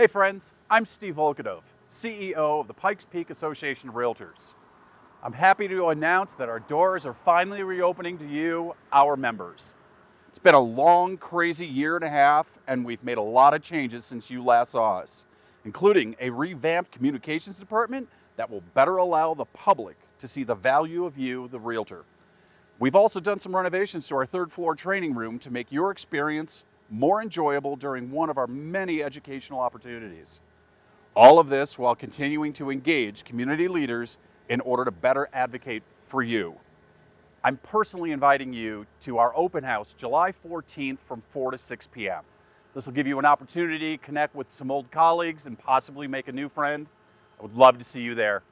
Hey friends, I'm Steve Volkadov, CEO of the Pikes Peak Association of Realtors. I'm happy to announce that our doors are finally reopening to you, our members. It's been a long, crazy year and a half, and we've made a lot of changes since you last saw us, including a revamped communications department that will better allow the public to see the value of you, the realtor. We've also done some renovations to our third floor training room to make your experience more enjoyable during one of our many educational opportunities. All of this while continuing to engage community leaders in order to better advocate for you. I'm personally inviting you to our open house July 14th from 4 to 6 p.m. This will give you an opportunity to connect with some old colleagues and possibly make a new friend. I would love to see you there.